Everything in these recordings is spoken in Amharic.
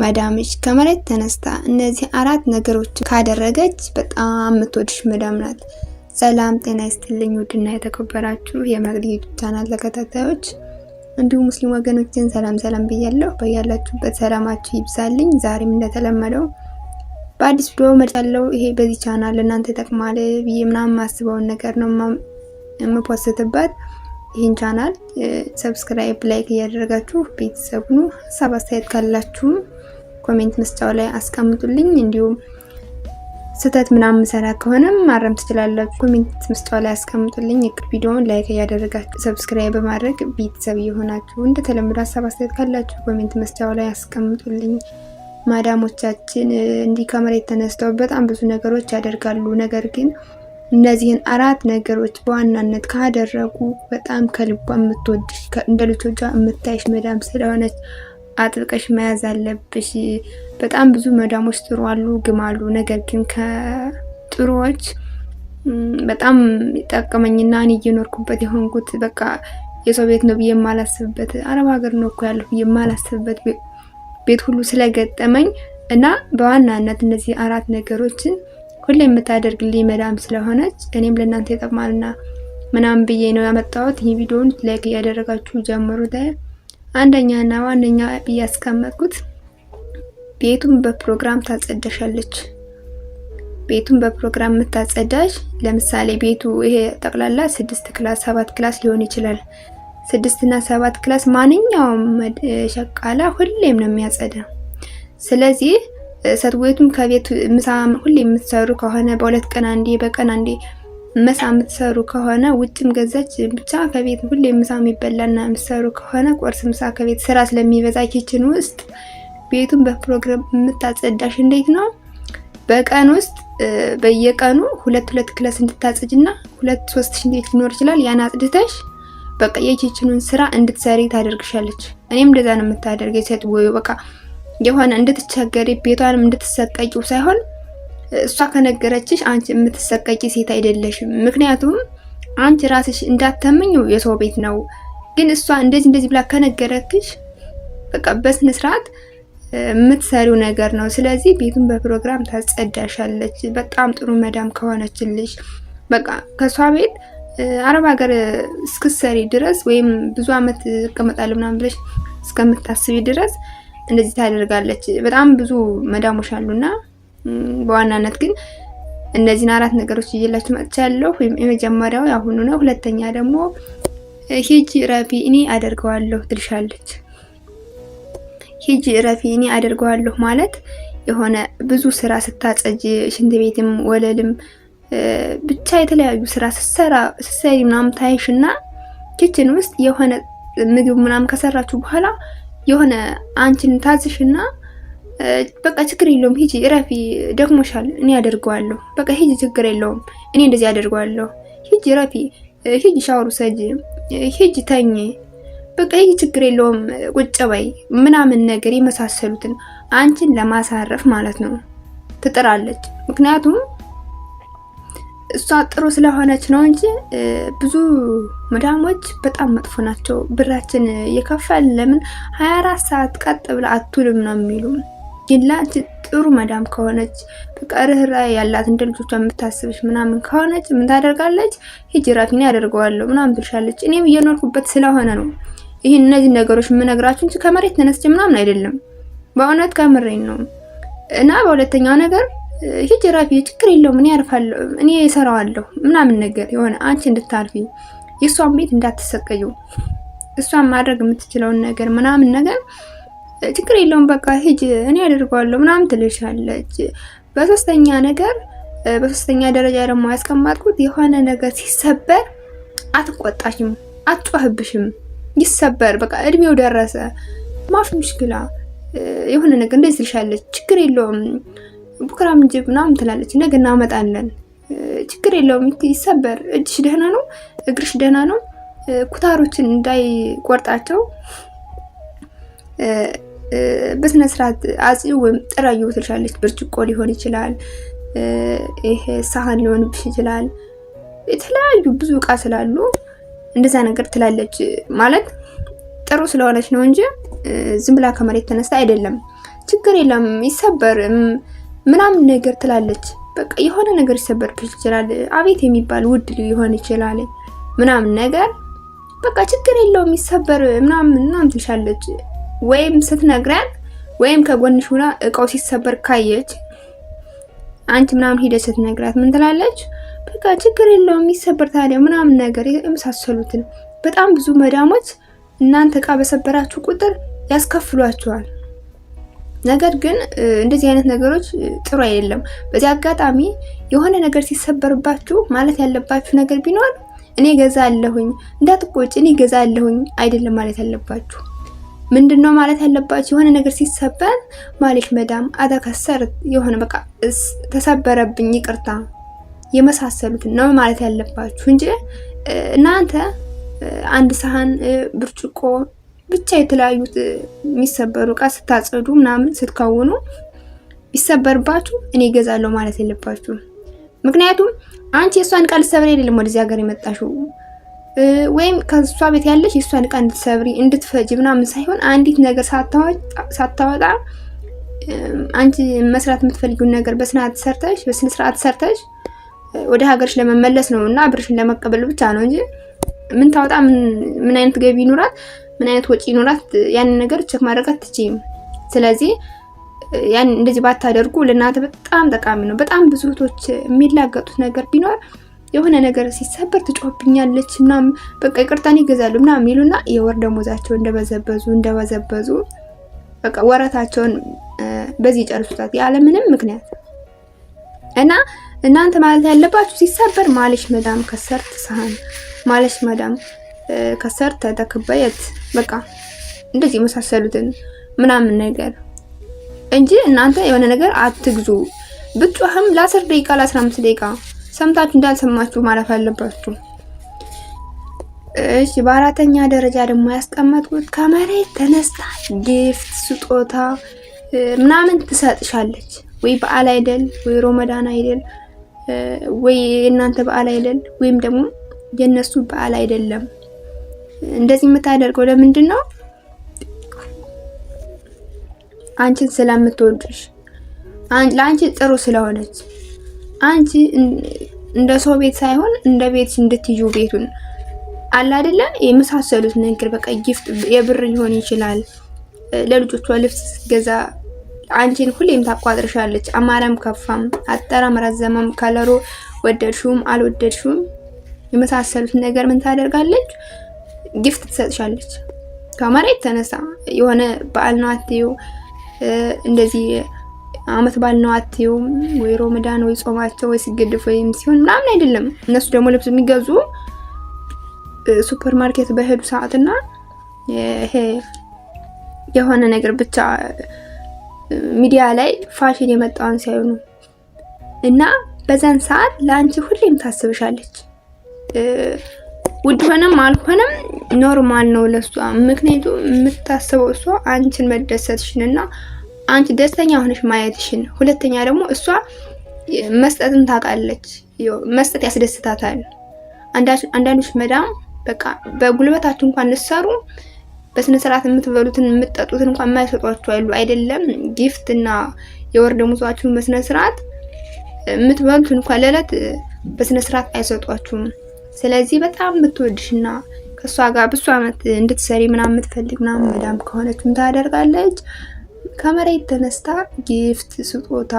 መዳምሽ ከመሬት ተነስታ እነዚህ አራት ነገሮች ካደረገች በጣም የምትወድሽ መዳም ናት። ሰላም ጤና ይስጥልኝ ውድና የተከበራችሁ የመቅዲ ዩቲዩብ ቻናል ተከታታዮች እንዲሁም ሙስሊም ወገኖችን ሰላም ብያለሁ። በያላችሁበት ሰላማችሁ ይብዛልኝ። ዛሬም እንደተለመደው በአዲስ ቪዲዮ መጥቻለሁ። ይሄ በዚህ ቻናል እናንተ ተጠቅማለ ብዬ ምናምን ማስበውን ነገር ነው የምፖስትበት። ይህን ቻናል ሰብስክራይብ፣ ላይክ እያደረጋችሁ ቤተሰብ ሁኑ። ሀሳብ አስተያየት ካላችሁ ኮሜንት መስጫው ላይ አስቀምጡልኝ። እንዲሁም ስህተት ምናምን ሰራ ከሆነም ማረም ትችላላችሁ። ኮሜንት መስጫው ላይ አስቀምጡልኝ። ቪዲዮውን ላይክ እያደረጋችሁ ሰብስክራይብ በማድረግ ቤተሰብ የሆናችሁ እንደተለመደው ሀሳብ አስተያየት ካላችሁ ኮሜንት መስጫው ላይ አስቀምጡልኝ። ማዳሞቻችን እንዲህ ከመሬት ተነስተው በጣም ብዙ ነገሮች ያደርጋሉ። ነገር ግን እነዚህን አራት ነገሮች በዋናነት ካደረጉ በጣም ከልቧ የምትወድሽ እንደ ልጆቿ የምታይሽ መዳም ስለሆነች አጥብቀሽ መያዝ አለብሽ። በጣም ብዙ መዳሞች ጥሩ አሉ፣ ግማሉ። ነገር ግን ከጥሩዎች በጣም ጠቀመኝና እኔ እየኖርኩበት የሆንኩት በቃ የሰው ቤት ነው ብዬ የማላስብበት፣ አረብ ሀገር ነው እኮ ያለሁ ብዬ የማላስብበት ቤት ሁሉ ስለገጠመኝ እና በዋናነት እነዚህ አራት ነገሮችን ሁሌ የምታደርግልኝ መዳም ስለሆነች እኔም ለእናንተ ይጠቅማልና ምናምን ብዬ ነው ያመጣሁት። ይህ ቪዲዮውን ላይክ እያደረጋችሁ ጀምሩት። አንደኛና ዋነኛ ብዬ ያስቀመጥኩት ቤቱን በፕሮግራም ታጸዳሻለች። ቤቱን በፕሮግራም የምታጸዳሽ ለምሳሌ ቤቱ ይሄ ጠቅላላ 6 ክላስ 7 ክላስ ሊሆን ይችላል። 6 እና 7 ክላስ ማንኛውም ሸቃላ ሁሌም ነው የሚያጸዳ። ስለዚህ ሰትዌቱም ከቤት ምሳ ሁሌ የምትሰሩ ከሆነ በሁለት ቀን አንዴ በቀን አንዴ ምሳ የምትሰሩ ከሆነ ውጭም ገዛች ብቻ ከቤት ሁሌ ምሳ የሚበላና የምትሰሩ ከሆነ ቁርስ ምሳ ከቤት ስራ ስለሚበዛ ኪችን ውስጥ ቤቱን በፕሮግራም የምታጸዳሽ እንዴት ነው? በቀን ውስጥ በየቀኑ 2 ክላስ እንድታጸጅና 2-3 ሽንት ቤት ሊኖር ይችላል። ያን አጽድተሽ በቃ የኪችኑን ስራ እንድትሰሪ ታደርግሻለች። እኔም እንደዛ ነው የምታደርገኝ። ሴት ወይ በቃ የሆነ እንድትቸገሪ ቤቷንም እንድትሰቀቂው ሳይሆን እሷ ከነገረችሽ አንቺ የምትሰቀቂ ሴት አይደለሽም። ምክንያቱም አንቺ ራስሽ እንዳትተምኚው የሰው ቤት ነው። ግን እሷ እንደዚህ ብላ ከነገረችሽ በቃ በስነ ስርዓት የምትሰሪው ነገር ነው። ስለዚህ ቤቱን በፕሮግራም ታጸዳሻለች። በጣም ጥሩ መዳም ከሆነችልሽ በቃ ከሷ ቤት አረብ ሀገር እስክትሰሪ ድረስ ወይም ብዙ አመት እቀመጣለሁ ምናምን ብለሽ እስከምታስቢ ድረስ እንደዚህ ታደርጋለች። በጣም ብዙ መዳሞች አሉና በዋናነት ግን እነዚህን አራት ነገሮች ይዤላችሁ መጥቻለሁ። የመጀመሪያው ያሁኑ ነው። ሁለተኛ ደግሞ ሂጂ ረፊ እኔ አደርገዋለሁ ትልሻለች። ሂጂ ረፊ እኔ አደርገዋለሁ ማለት የሆነ ብዙ ስራ ስታጸጅ ሽንት ቤትም ወለልም ብቻ የተለያዩ ስራ ስትሰሪ ምናምን ታይሽና ኪችን ውስጥ የሆነ ምግብ ምናምን ከሰራችሁ በኋላ የሆነ አንቺን ታዝሽና በቃ ችግር የለውም ሂጂ ረፊ ደክሞሻል እኔ አደርገዋለሁ፣ በቃ ሂጂ ችግር የለውም እኔ እንደዚህ አደርገዋለሁ፣ ሂጂ ረፊ ሂጂ ሻወር ሰጂ፣ ሂጂ ተኝ፣ በቃ ሂጂ ችግር የለውም ቁጭ በይ ምናምን ነገር የመሳሰሉትን አንቺን ለማሳረፍ ማለት ነው ትጥራለች። ምክንያቱም እሷ ጥሩ ስለሆነች ነው እንጂ ብዙ መዳሞች በጣም መጥፎ ናቸው። ብራችን የከፈል ለምን 24 ሰዓት ቀጥ ብላ አትውልም ነው የሚሉ። ግን ላንቺ ጥሩ መዳም ከሆነች በቃ ርህራሄ ያላት እንደ ልጆቿ የምታስብሽ ምናምን ከሆነች ምን ታደርጋለች? ሂጂ ራፊ ያደርገዋለሁ ምናምን ትልሻለች። እኔም እየኖርኩበት ስለሆነ ነው ይሄን እነዚህ ነገሮች የምነግራችሁ እንጂ ከመሬት ተነስቼ ምናምን አይደለም። በእውነት ከምሬን ነው። እና በሁለተኛው ነገር ሂጂ ረፊ ችግር የለውም እኔ አርፋለሁ እኔ እሰራዋለሁ ምናምን ነገር የሆነ አንቺ እንድታርፊ የሷን ቤት እንዳትሰቀዩ እሷን ማድረግ የምትችለውን ነገር ምናምን ነገር ችግር የለውም በቃ ሂጂ እኔ አደርገዋለሁ ምናምን ትልሻለች። በሶስተኛ ደረጃ ደግሞ ያስቀመጥኩት የሆነ ነገር ሲሰበር አትቆጣሽም፣ አትጮህብሽም። ይሰበር በቃ እድሜው ደረሰ ማፍ ሙሽኪላ የሆነ ነገር እንደዚህ ትልሻለች። ችግር የለውም ቡክራም ጅብ ምናምን ትላለች። ነገ እናመጣለን ችግር የለውም ይሰበር፣ እጅሽ ደህና ነው፣ እግርሽ ደህና ነው፣ ኩታሮችን እንዳይቆርጣቸው በስነ ስርዓት አጽዩ ወይም ጥራዩ ትልሻለች። ብርጭቆ ሊሆን ይችላል፣ ይሄ ሳህን ሊሆንብሽ ይችላል። የተለያዩ ብዙ እቃ ስላሉ እንደዛ ነገር ትላለች። ማለት ጥሩ ስለሆነች ነው እንጂ ዝም ብላ ከመሬት ተነስታ አይደለም። ችግር የለም ይሰበር ምናምን ነገር ትላለች። በቃ የሆነ ነገር ይሰበርብሽ ይችላል፣ አቤት የሚባል ውድ ሊሆን ይችላል ምናምን ነገር በቃ ችግር የለውም ይሰበር ምናምን ትልሻለች። ወይም ስትነግራት ወይም ከጎንሽ ሆና እቃው ሲሰበር ካየች አንቺ ምናምን ሄደሽ ስትነግራት ምን ትላለች? በቃ ችግር የለውም ይሰበር ታዲያ ምናምን ነገር የመሳሰሉትን። በጣም ብዙ መዳሞች እናንተ እቃ በሰበራችሁ ቁጥር ያስከፍሏቸዋል። ነገር ግን እንደዚህ አይነት ነገሮች ጥሩ አይደለም። በዚህ አጋጣሚ የሆነ ነገር ሲሰበርባችሁ ማለት ያለባችሁ ነገር ቢኖር እኔ ገዛለሁኝ እንዳትቆጭ፣ እኔ ገዛለሁኝ አይደለም ማለት ያለባችሁ። ምንድነው ማለት ያለባችሁ? የሆነ ነገር ሲሰበር ማለሽ መዳም አተከሰር የሆነ በቃ ተሰበረብኝ ይቅርታ የመሳሰሉትን ነው ማለት ያለባችሁ እንጂ እናንተ አንድ ሳህን ብርጭቆ ብቻ የተለያዩት የሚሰበሩ እቃ ስታጸዱ ምናምን ስትከውኑ ቢሰበርባችሁ እኔ ገዛለሁ ማለት የለባችሁ። ምክንያቱም አንቺ የሷን እቃ ልትሰብሪ አይደለም ወደዚህ ሀገር የመጣሽው፣ ወይም ከሷ ቤት ያለሽ የሷን እቃ እንድትሰብሪ እንድትፈጂ ምናምን ሳይሆን አንዲት ነገር ሳታወጣ አንቺ መስራት የምትፈልጊውን ነገር በስነ ስርዓት ሰርተሽ ወደ ሀገርሽ ለመመለስ ነው እና ብርሽን ለመቀበል ብቻ ነው እንጂ ምን ታወጣ ምን አይነት ገቢ ይኖራት ምን አይነት ወጪ ይኖራት ያን ነገር ቼክ ማድረግ አትችይም። ስለዚህ ያን እንደዚህ ባታደርጉ ለእናንተ በጣም ጠቃሚ ነው። በጣም ብዙ እህቶች የሚላገጡት ነገር ቢኖር የሆነ ነገር ሲሰበር ትጮህብኛለች ምናምን በቃ ይቅርታን ይገዛሉ ምናምን ይሉና የወር ደሞዛቸው እንደበዘበዙ በቃ ወራታቸውን በዚህ ጨርሱታት ያለ ምንም ምክንያት። እና እናንተ ማለት ያለባችሁ ሲሰበር ማለሽ መዳም ከሰርት ሳህን ማለሽ መዳም ከሰርት ተከበየት በቃ እንደዚህ መሳሰሉትን ምናምን ነገር እንጂ እናንተ የሆነ ነገር አትግዙ። ብትጮህም ለ10 ደቂቃ ለ15 ደቂቃ ሰምታችሁ እንዳልሰማችሁ ማለፍ አለባችሁ። እሺ በአራተኛ ደረጃ ደግሞ ያስቀመጥኩት ከመሬት ተነስታ ጊፍት ስጦታ ምናምን ትሰጥሻለች። ወይ በዓል አይደል ወይ ሮመዳን አይደል ወይ እናንተ በዓል አይደል ወይም ደግሞ የነሱ በዓል አይደለም። እንደዚህ የምታደርገው ለምንድን ነው? አንቺን ስለምትወድሽ ለአንቺ ጥሩ ስለሆነች አንቺ እንደ ሰው ቤት ሳይሆን እንደ ቤት እንድትይዩ ቤቱን አለ አይደለ የመሳሰሉት ነገር በቃ ጊፍት የብር ሊሆን ይችላል። ለልጆቿ ልብስ ገዛ አንቺን ሁሌም ታቋጥርሻለች። አማራም ከፋም አጠራም ረዘመም ከለሩ ወደድሽውም አልወደድሽውም የመሳሰሉት ነገር ምን ታደርጋለች? ጊፍት ትሰጥሻለች። ከመሬት ተነሳ የሆነ በዓል ነው አትዩ፣ እንደዚህ አመት በዓል ነው አትዩ፣ ወይ ሮመዳን ወይ ጾማቸው ወይ ሲገድፍ ወይም ሲሆን ምናምን አይደለም። እነሱ ደግሞ ልብስ የሚገዙ ሱፐር ማርኬት በሄዱ ሰዓትና ይሄ የሆነ ነገር ብቻ ሚዲያ ላይ ፋሽን የመጣውን ሳይሆኑ እና በዛን ሰዓት ለአንቺ ሁሌም ታስብሻለች። ውድ ሆነም አልሆነም ኖርማል ነው ለሷ። ምክንያቱም የምታስበው እሷ አንቺን መደሰትሽንና አንቺ ደስተኛ ሆነሽ ማየትሽን። ሁለተኛ ደግሞ እሷ መስጠትን ታውቃለች። መስጠት ያስደስታታል። አንዳንዶች መዳም በቃ በጉልበታችሁ እንኳን ልትሰሩ በስነ ስርዓት የምትበሉትን የምትጠጡትን እንኳን የማይሰጧችሁ አይሉ አይደለም። ጊፍት እና የወር ደመወዛችሁን በስነ ስርዓት የምትበሉትን እንኳን ለዕለት በስነ ስርዓት አይሰጧችሁም። ስለዚህ በጣም የምትወድሽና ከሷ ጋር ብዙ አመት እንድትሰሪ ምናምን የምትፈልግ ምናምን መዳም ከሆነች ምን ታደርጋለች? ከመሬት ተነስታ ጊፍት ስጦታ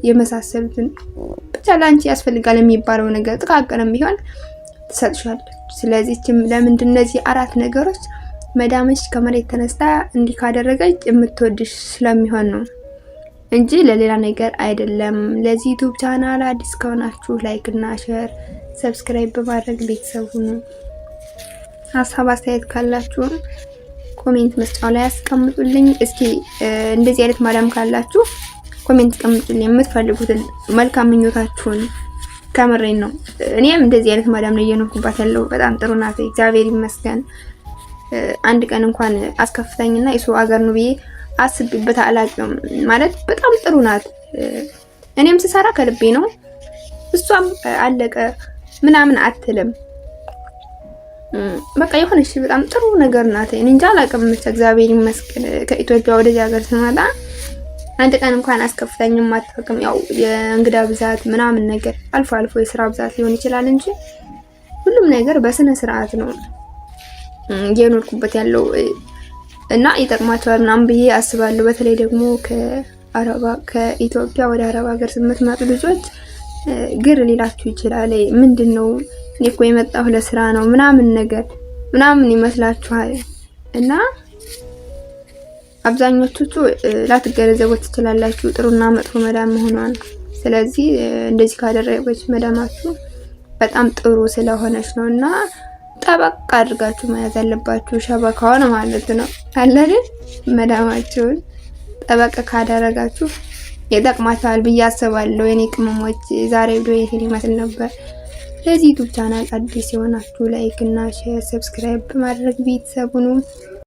የመሳሰሉትን ብቻ ላንቺ ያስፈልጋል የሚባለው ነገር ጥቃቅንም ቢሆን ትሰጥሻለች። ስለዚህ ለምንድን እነዚህ 4 ነገሮች መዳምሽ ከመሬት ተነስታ እንዲህ ካደረገች የምትወድሽ ስለሚሆን ነው እንጂ ለሌላ ነገር አይደለም። ለዚህ ዩቲዩብ ቻናል አዲስ ከሆናችሁ ላይክ እና ሼር ሰብስክራይብ በማድረግ ቤተሰብ ሁኑ። ሀሳብ አስተያየት ካላችሁ ኮሜንት መስጫው ላይ አስቀምጡልኝ። እስኪ እንደዚህ አይነት ማዳም ካላችሁ ኮሜንት አስቀምጡልኝ፣ የምትፈልጉትን መልካም ምኞታችሁን። ከምሬን ነው። እኔም እንደዚህ አይነት ማዳም ነው እየኖርኩባት ያለው። በጣም ጥሩ ናት፣ እግዚአብሔር ይመስገን። አንድ ቀን እንኳን አስከፍተኝና የሰው ሀገር ነው ብዬ አስብበት አላውቅም። ማለት በጣም ጥሩ ናት። እኔም ስሰራ ከልቤ ነው፣ እሷም አለቀ ምናምን አትልም። በቃ የሆነች በጣም ጥሩ ነገር ናት። እኔ እንጃ አላውቅም፣ እግዚአብሔር ይመስገን። ከኢትዮጵያ ወደዚህ ሀገር ስመጣ አንድ ቀን እንኳን አስከፍታኝም አታውቅም። ያው የእንግዳ ብዛት ምናምን ነገር አልፎ አልፎ የስራ ብዛት ሊሆን ይችላል እንጂ ሁሉም ነገር በስነ ስርዓት ነው እየኖርኩበት ያለው እና ይጠቅማቸዋል ምናምን ብዬ አስባለሁ። በተለይ ደግሞ ከኢትዮጵያ ወደ አረብ ሀገር ስትመጡ ልጆች ግር ሊላችሁ ይችላል። ምንድነው እኔ እኮ የመጣሁ ለስራ ነው ምናምን ይመስላችኋል እና አብዛኞቹ ላትገነዘቡት ትችላላችሁ ጥሩና መጥፎ መዳም መሆኗን። ስለዚህ እንደዚህ ካደረገች መዳማችሁ በጣም ጥሩ ስለሆነች ነውና ጠበቅ አድርጋችሁ መያዝ ያለባችሁ ሸበካውን ማለት ነው አይደል? መዳማችሁን ጠበቅ ካደረጋችሁ ይጠቅማችኋል ብዬ አስባለሁ። የኔ ቅመሞች ዛሬ ቪዲዮ ይሄን ይመስል ነበር። ለዚህ ዩቲዩብ ቻናል አዲስ የሆናችሁ ላይክ እና ሼር፣ ሰብስክራይብ በማድረግ ቤተሰብ ሁኑ።